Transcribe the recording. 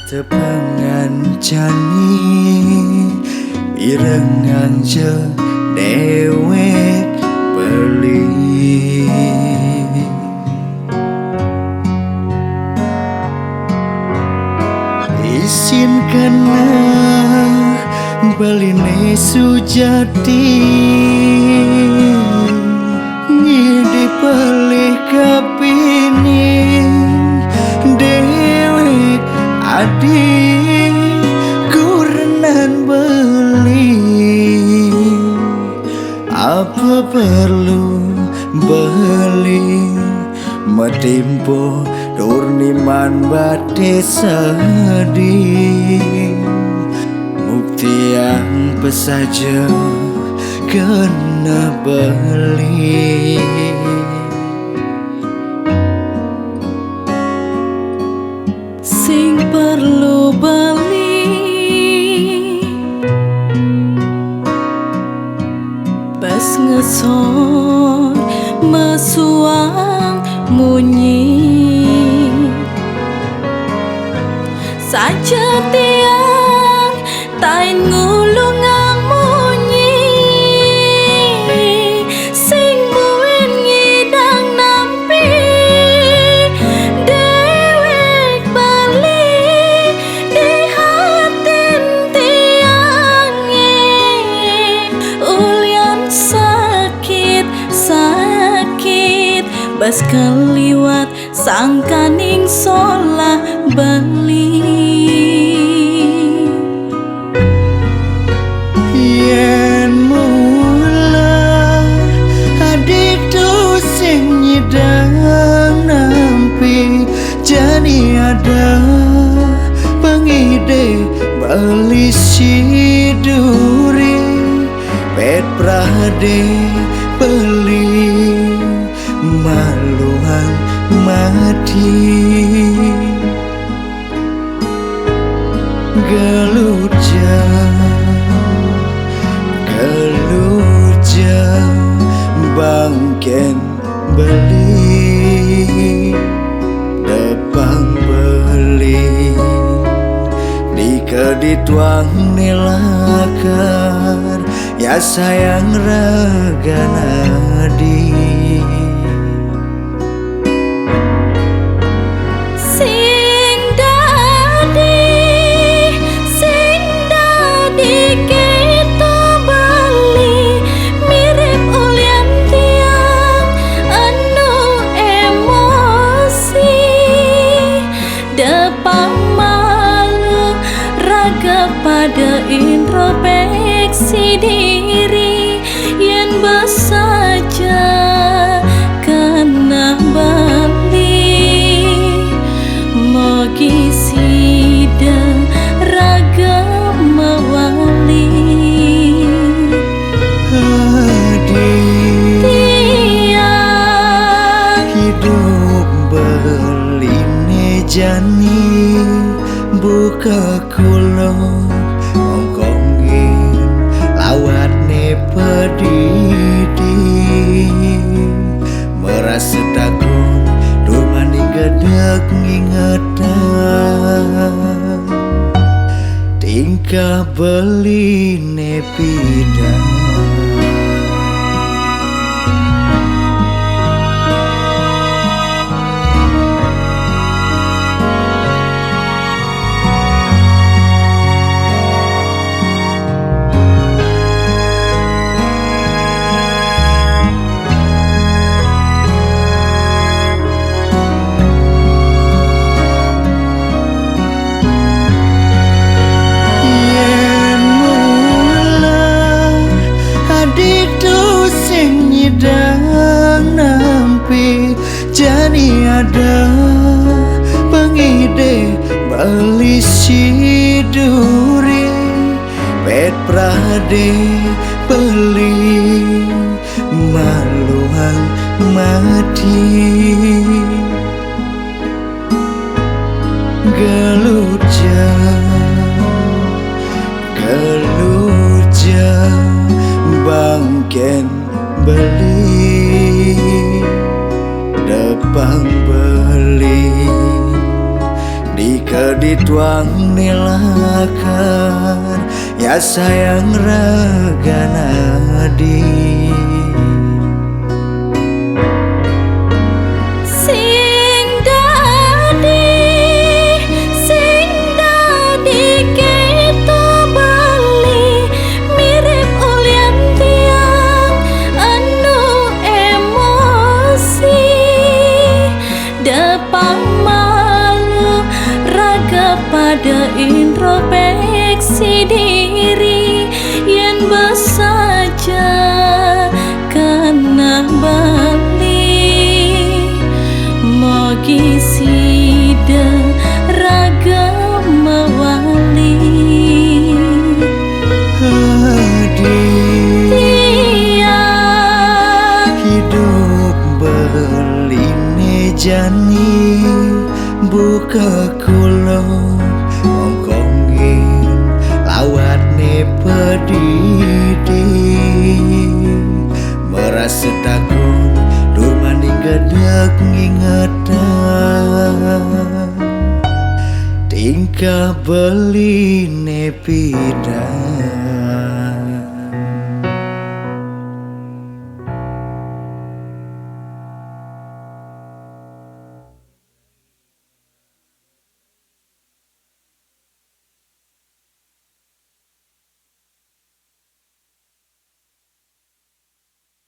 Tepangan jani irengan je dewek beli izinkanlah beline sujati ngidi pelih kapini dewek adik kurenan beli apa perlu beli metimpo durniman bate sedih mukti yang pesaja kena beli sing perlu beli pas ngesor mesuang munyi saja tiang tain ngulungang munyi sing buin ngidang nampi dewek bali di hatin tiangnya ulian sakit bas keliwat sangkaning solah bali yen mula adik tu sing nyidang nampi jadi ada pengide bali siduri pet prade beli maluang mati geluja bangken beli depang beli di kedituang nilakar ya sayang raga nadi pada introspeksi diri yang besaja kena bali mogi sida raga mawali tiang hidup beline jani buka kulo ongkongin lawat ne pedidi merasa takut durmani gedek ngingetan tingkah beli ne pidan jadi ada pengide bali siduri pet prade beli maluang mati geluja bangken beli depang beli di kedituang nilakan ya sayang raga nadi. Pada introspeksi diri yang bersaja karena balik mogi sida raga mawali tiang hidup beline jani buka kulo ngongkongin lawat ne pedidi merasa takut dur maning gedek ngingetan tingkah beli ne pida.